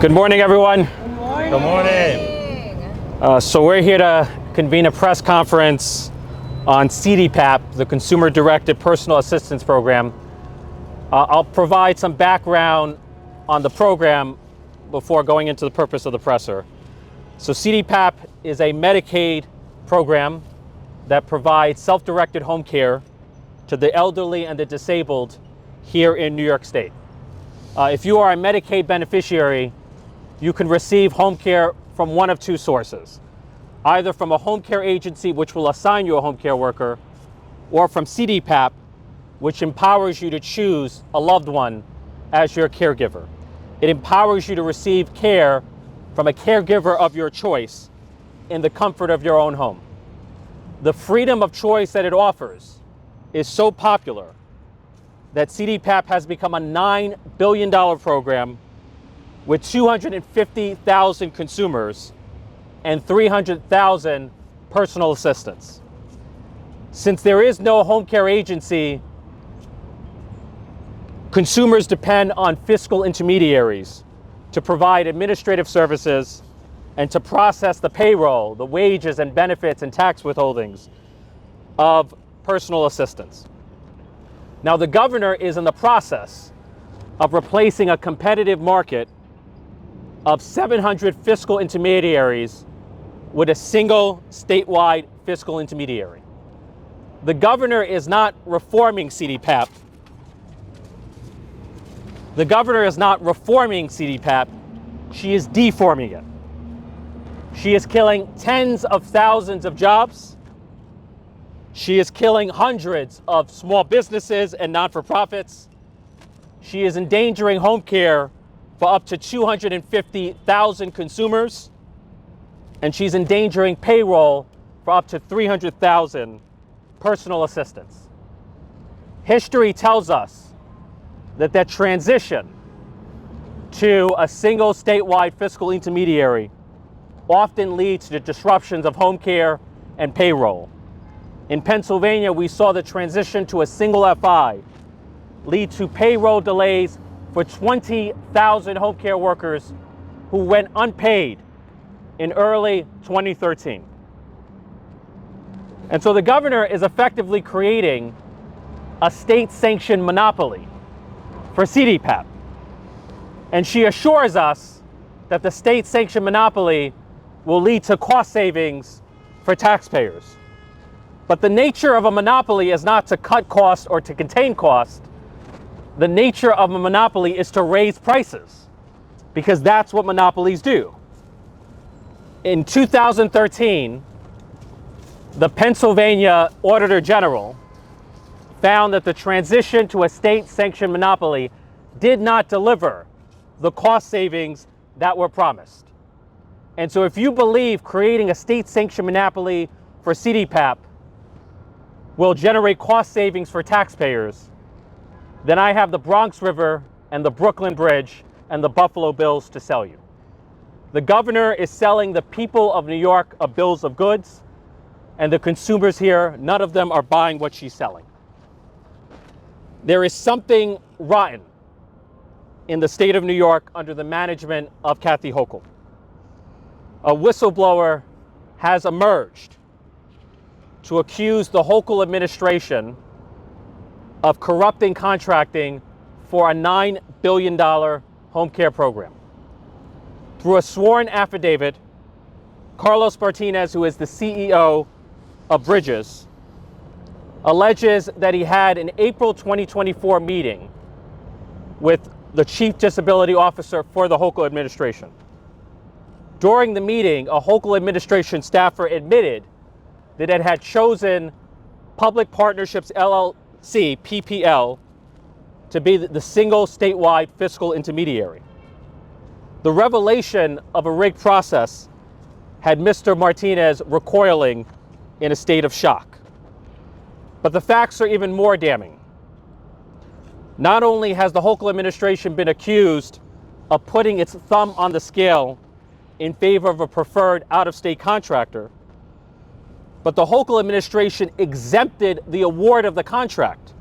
Good morning, everyone. Good morning. Good morning. So we're here to convene a press conference on CDPAP, the Consumer Directed Personal Assistance Program. I'll provide some background on the program before going into the purpose of the presser. So CDPAP is a Medicaid program that provides self-directed home care to the elderly and the disabled here in New York State. If you are a Medicaid beneficiary, you can receive home care from one of two sources, either from a home care agency, which will assign you a home care worker, or from CDPAP, which empowers you to choose a loved one as your caregiver. It empowers you to receive care from a caregiver of your choice in the comfort of your own home. The freedom of choice that it offers is so popular that CDPAP has become a $9 billion program with 250,000 consumers and 300,000 personal assistants. Since there is no home care agency, consumers depend on fiscal intermediaries to provide administrative services and to process the payroll, the wages and benefits and tax withholdings of personal assistants. Now, the governor is in the process of replacing a competitive market of 700 fiscal intermediaries with a single statewide fiscal intermediary. The governor is not reforming CDPAP. The governor is not reforming CDPAP. She is deforming it. She is killing tens of thousands of jobs. She is killing hundreds of small businesses and not-for-profits. She is endangering home care for up to 250,000 consumers. And she's endangering payroll for up to 300,000 personal assistants. History tells us that that transition to a single statewide fiscal intermediary often leads to disruptions of home care and payroll. In Pennsylvania, we saw the transition to a single FI lead to payroll delays for 20,000 home care workers who went unpaid in early 2013. And so the governor is effectively creating a state-sanctioned monopoly for CDPAP. And she assures us that the state-sanctioned monopoly will lead to cost savings for taxpayers. But the nature of a monopoly is not to cut costs or to contain costs. The nature of a monopoly is to raise prices, because that's what monopolies do. In 2013, the Pennsylvania Auditor General found that the transition to a state-sanctioned monopoly did not deliver the cost savings that were promised. And so if you believe creating a state-sanctioned monopoly for CDPAP will generate cost savings for taxpayers, then I have the Bronx River and the Brooklyn Bridge and the Buffalo Bills to sell you. The governor is selling the people of New York a bills of goods, and the consumers here, none of them are buying what she's selling. There is something rotten in the state of New York under the management of Kathy Hochul. A whistleblower has emerged to accuse the Hochul administration of corrupting contracting for a $9 billion home care program. Through a sworn affidavit, Carlos Martinez, who is the CEO of Bridges, alleges that he had an April 2024 meeting with the Chief Disability Officer for the Hochul administration. During the meeting, a Hochul administration staffer admitted that it had chosen Public Partnerships LLC, PPL, to be the single statewide fiscal intermediary. The revelation of a rigged process had Mr. Martinez recoiling in a state of shock. But the facts are even more damning. Not only has the Hochul administration been accused of putting its thumb on the scale in favor of a preferred out-of-state contractor, but the Hochul administration exempted the award of the contract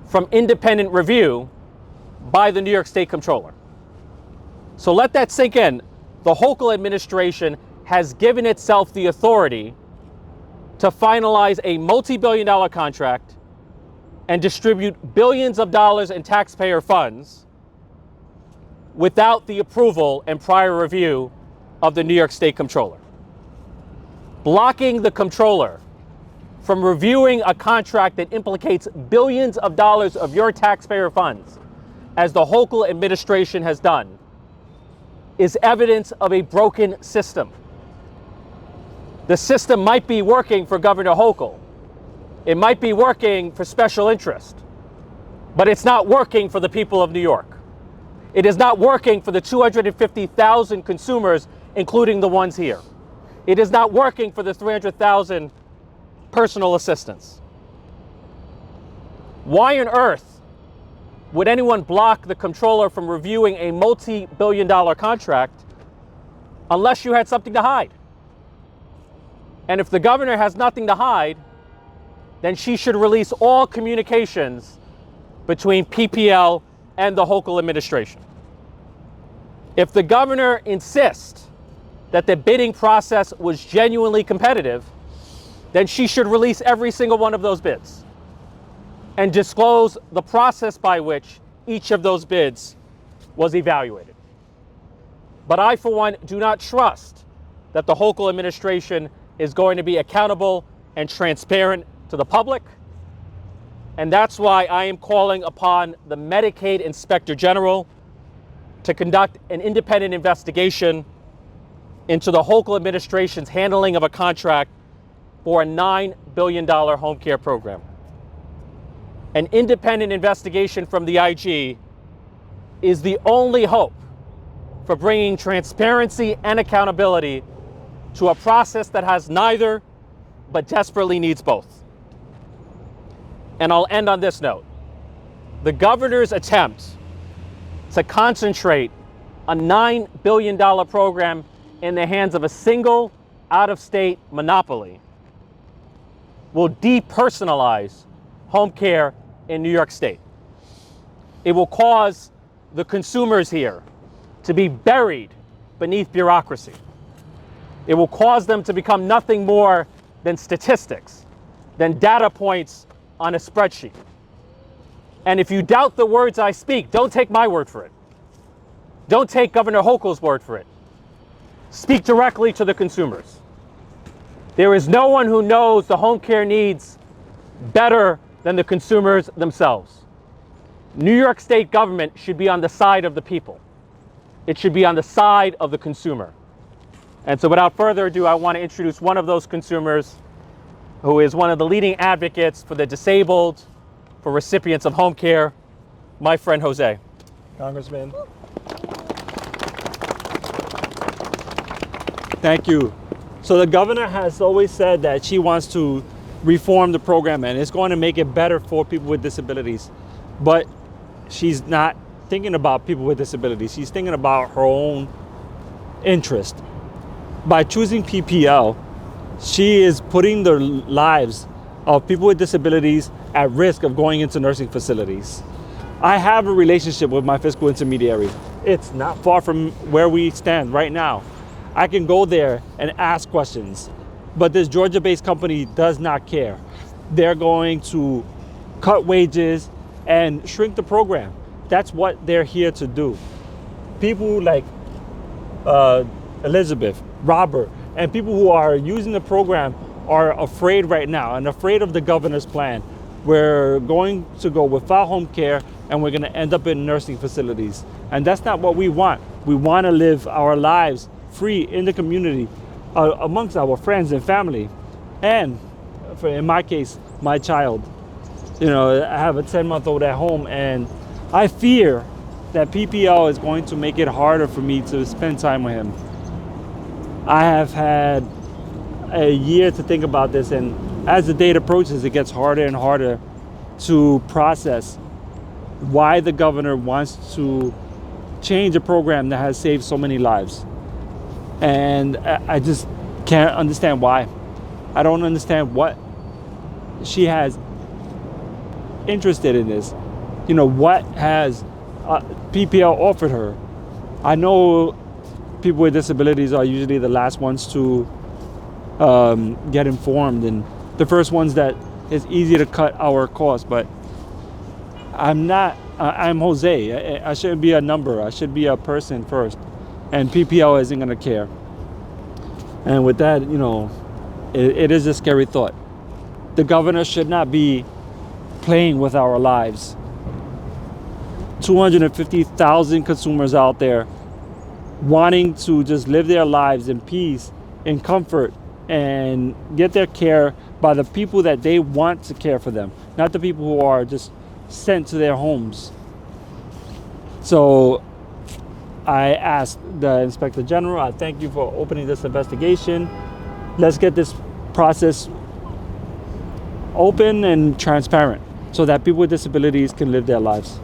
from independent review by the New York State Comptroller. So let that sink in. The Hochul administration has given itself the authority to finalize a multi-billion-dollar contract and distribute billions of dollars in taxpayer funds without the approval and prior review of the New York State Comptroller. Blocking the Comptroller from reviewing a contract that implicates billions of dollars of your taxpayer funds, as the Hochul administration has done, is evidence of a broken system. The system might be working for Governor Hochul. It might be working for special interest, but it's not working for the people of New York. It is not working for the 250,000 consumers, including the ones here. It is not working for the 300,000 personal assistants. Why on earth would anyone block the Comptroller from reviewing a multi-billion-dollar contract unless you had something to hide? And if the governor has nothing to hide, then she should release all communications between PPL and the Hochul administration. If the governor insists that the bidding process was genuinely competitive, then she should release every single one of those bids and disclose the process by which each of those bids was evaluated. But I, for one, do not trust that the Hochul administration is going to be accountable and transparent to the public. And that's why I am calling upon the Medicaid Inspector General to conduct an independent investigation into the Hochul administration's handling of a contract for a $9 billion home care program. An independent investigation from the IG is the only hope for bringing transparency and accountability to a process that has neither, but desperately needs both. And I'll end on this note. The governor's attempt to concentrate a $9 billion program in the hands of a single out-of-state monopoly will depersonalize home care in New York State. It will cause the consumers here to be buried beneath bureaucracy. It will cause them to become nothing more than statistics, than data points on a spreadsheet. And if you doubt the words I speak, don't take my word for it. Don't take Governor Hochul's word for it. Speak directly to the consumers. There is no one who knows the home care needs better than the consumers themselves. New York State government should be on the side of the people. It should be on the side of the consumer. And so without further ado, I want to introduce one of those consumers who is one of the leading advocates for the disabled, for recipients of home care, my friend Jose. Congressman. Thank you. So the governor has always said that she wants to reform the program and it's going to make it better for people with disabilities. But she's not thinking about people with disabilities. She's thinking about her own interest. By choosing PPL, she is putting the lives of people with disabilities at risk of going into nursing facilities. I have a relationship with my fiscal intermediary. It's not far from where we stand right now. I can go there and ask questions, but this Georgia-based company does not care. They're going to cut wages and shrink the program. That's what they're here to do. People like Elizabeth, Robert, and people who are using the program are afraid right now and afraid of the governor's plan. We're going to go without home care and we're going to end up in nursing facilities. And that's not what we want. We want to live our lives free in the community, amongst our friends and family. And in my case, my child. You know, I have a 10-month-old at home and I fear that PPL is going to make it harder for me to spend time with him. I have had a year to think about this, and as the date approaches, it gets harder and harder to process why the governor wants to change a program that has saved so many lives. And I just can't understand why. I don't understand what she has interested in this. You know, what has PPL offered her I know people with disabilities are usually the last ones to get informed and the first ones that it's easy to cut our costs, but I'm not, I'm Jose. I shouldn't be a number. I should be a person first. And PPL isn't gonna care. And with that, you know, it is a scary thought. The governor should not be playing with our lives. 250,000 consumers out there wanting to just live their lives in peace, in comfort, and get their care by the people that they want to care for them, not the people who are just sent to their homes. So I asked the Inspector General, I thank you for opening this investigation. Let's get this process open and transparent so that people with disabilities can live their lives.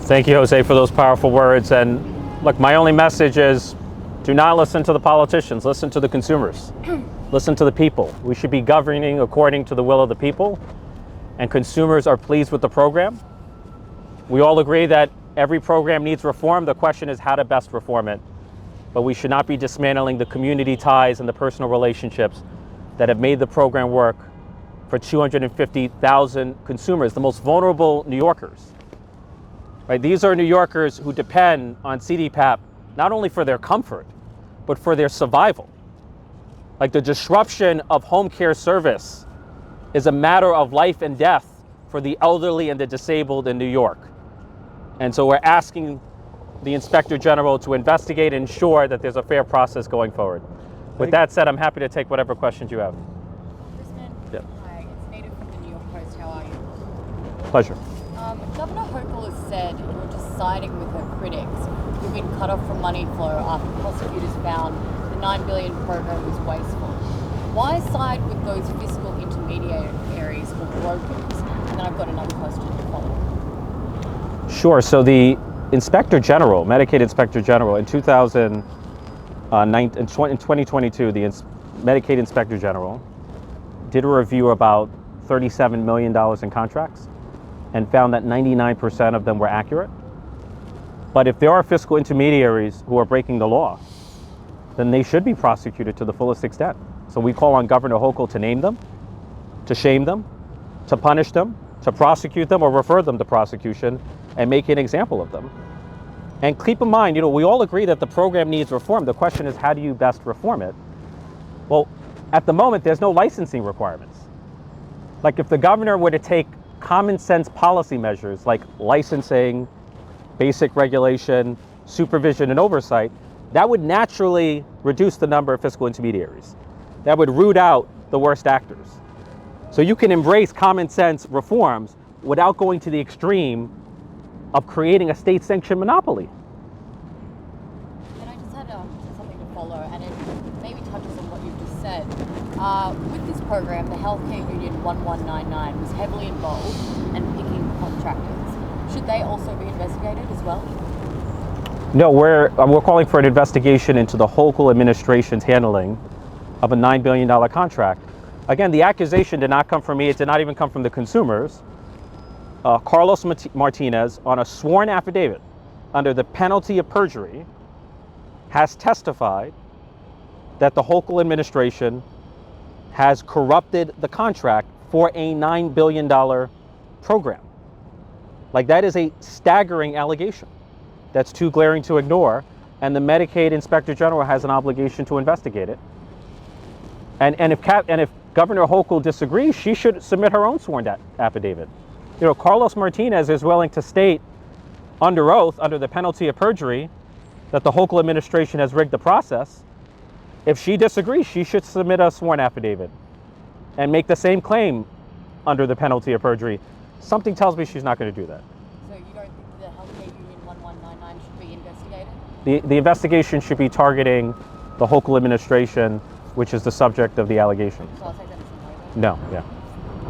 Thank you, Jose, for those powerful words. And look, my only message is do not listen to the politicians, listen to the consumers, listen to the people. We should be governing according to the will of the people, and consumers are pleased with the program. We all agree that every program needs reform. The question is how to best reform it. But we should not be dismantling the community ties and the personal relationships that have made the program work for 250,000 consumers, the most vulnerable New Yorkers. Right? These are New Yorkers who depend on CDPAP not only for their comfort, but for their survival. Like the disruption of home care service is a matter of life and death for the elderly and the disabled in New York. And so we're asking the Inspector General to investigate and ensure that there's a fair process going forward. With that said, I'm happy to take whatever questions you have. Hi, it's Native from the New York Post. How are you? Pleasure. Governor Hochul has said you're just siding with her critics who've been cut off from money flow after prosecutors found the $9 billion program was wasteful. Why side with those fiscal intermediaries or brokers? And then I've got another question to follow. Sure. So the Inspector General, Medicaid Inspector General, in 2022, the Medicaid Inspector General did a review about $37 million in contracts and found that 99% of them were accurate. But if there are fiscal intermediaries who are breaking the law, then they should be prosecuted to the fullest extent. So we call on Governor Hochul to name them, to shame them, to punish them, to prosecute them or refer them to prosecution and make an example of them. And keep in mind, we all agree that the program needs reform. The question is, how do you best reform it? Well, at the moment, there's no licensing requirements. Like if the governor were to take common sense policy measures like licensing, basic regulation, supervision, and oversight, that would naturally reduce the number of fiscal intermediaries. That would root out the worst actors. So you can embrace common sense reforms without going to the extreme of creating a state-sanctioned monopoly. And I just had something to follow, and it maybe touches on what you've just said. With this program, the Healthcare Union 1199 was heavily involved in picking contractors. Should they also be investigated as well? No, we're calling for an investigation into the Hochul administration's handling of a $9 billion contract. Again, the accusation did not come from me. It did not even come from the consumers. Carlos Martinez, on a sworn affidavit under the penalty of perjury, has testified that the Hochul administration has corrupted the contract for a $9 billion program. Like, that is a staggering allegation that's too glaring to ignore, and the Medicaid Inspector General has an obligation to investigate it. And if Governor Hochul disagrees, she should submit her own sworn affidavit. Carlos Martinez is willing to state under oath, under the penalty of perjury, that the Hochul administration has rigged the process. If she disagrees, she should submit a sworn affidavit and make the same claim under the penalty of perjury. Something tells me she's not going to do that. So you don't think the Healthcare Union 1199 should be investigated? The investigation should be targeting the Hochul administration, which is the subject of the allegation. So I'll take that as a No, yeah.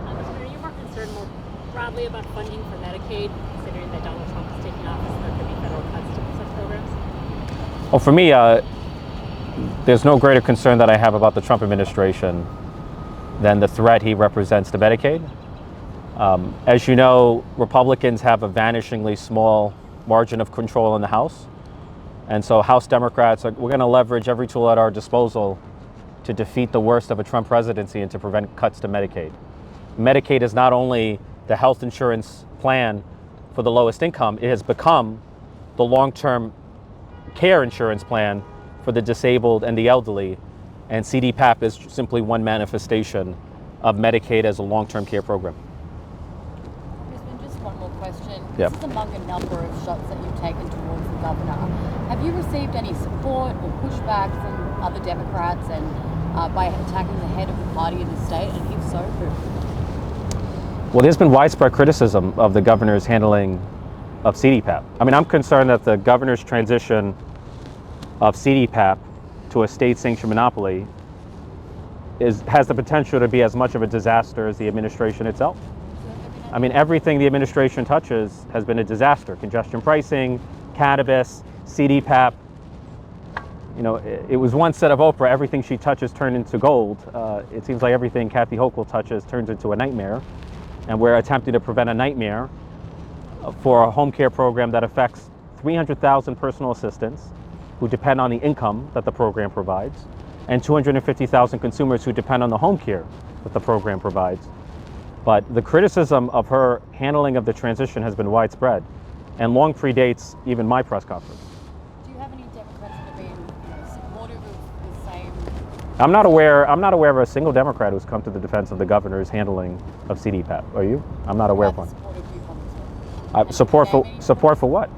Are you more concerned more broadly about funding for Medicaid, considering that Donald Trump is taking office and there could be federal cuts to such programs? Well, for me, there's no greater concern that I have about the Trump administration than the threat he represents to Medicaid. As you know, Republicans have a vanishingly small margin of control in the House. And so House Democrats, we're going to leverage every tool at our disposal to defeat the worst of a Trump presidency and to prevent cuts to Medicaid. Medicaid is not only the health insurance plan for the lowest income, it has become the long-term care insurance plan for the disabled and the elderly. And CDPAP is simply one manifestation of Medicaid as a long-term care program. Just one more question. Yep. This is among a number of shots that you've taken towards the governor. Have you received any support or pushback from other Democrats and by attacking the head of the party in the state? And if so, who? Well, there's been widespread criticism of the governor's handling of CDPAP. I mean, I'm concerned that the governor's transition of CDPAP to a state-sanctioned monopoly has the potential to be as much of a disaster as the administration itself. I mean, everything the administration touches has been a disaster. Congestion pricing, cannabis, CDPAP. You know, it was once said of Oprah, everything she touches turns into gold. It seems like everything Kathy Hochul touches turns into a nightmare. And we're attempting to prevent a nightmare for a home care program that affects 300,000 personal assistants who depend on the income that the program provides, and 250,000 consumers who depend on the home care that the program provides. But the criticism of her handling of the transition has been widespread and long predates even my press conference. Do you have any Democrats that have been supportive of the same? I'm not aware of a single Democrat who's come to the defense of the governor's handling of CDPAP. Are you? I'm not aware of one. Support for what?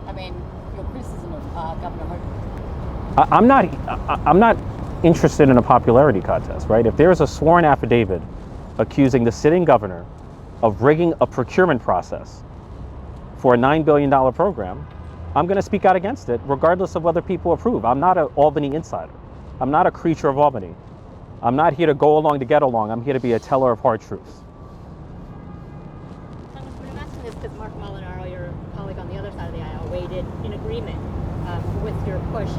I mean, your criticism of Governor Hochul. I'm not interested in a popularity contest, right? If there is a sworn affidavit accusing the sitting governor of rigging a procurement process for a $9 billion program, I'm going to speak out against it, regardless of whether people approve. I'm not an Albany insider. I'm not a creature of Albany. I'm not here to go along to get along. I'm here to be a teller of hard truths. I'm asking this because Mark Molinaro, your colleague on the other side of the aisle, weighed in agreement with your push.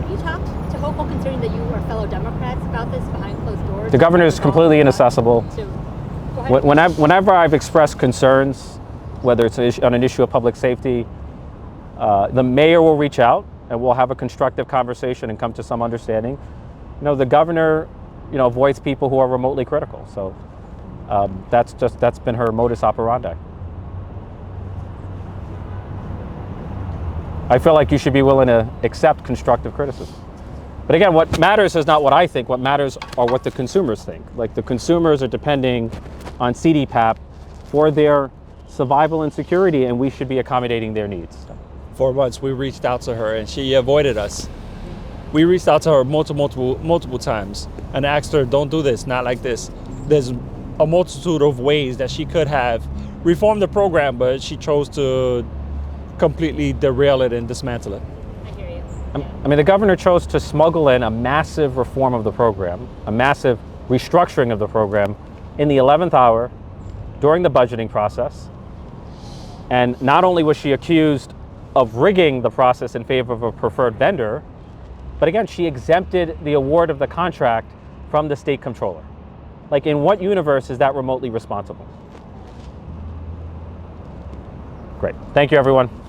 Have you talked to Hochul, considering that you are fellow Democrats, about this behind closed doors? The governor is completely inaccessible. Whenever I've expressed concerns, whether it's on an issue of public safety, the mayor will reach out and we'll have a constructive conversation and come to some understanding. You know, the governor, avoids people who are remotely critical. So that's been her modus operandi. I feel like you should be willing to accept constructive criticism. But again, what matters is not what I think. What matters are what the consumers think. Like, the consumers are depending on CDPAP for their survival and security, and we should be accommodating their needs. For months, we reached out to her and she avoided us. We reached out to her multiple times and asked her, don't do this, not like this. There's a multitude of ways that she could have reformed the program, but she chose to completely derail it and dismantle it. I hear you. I mean, the governor chose to smuggle in a massive reform of the program, a massive restructuring of the program in the 11th hour during the budgeting process. And not only was she accused of rigging the process in favor of a preferred vendor, but again, she exempted the award of the contract from the state comptroller. Like, in what universe is that remotely responsible? Great. Thank you, everyone.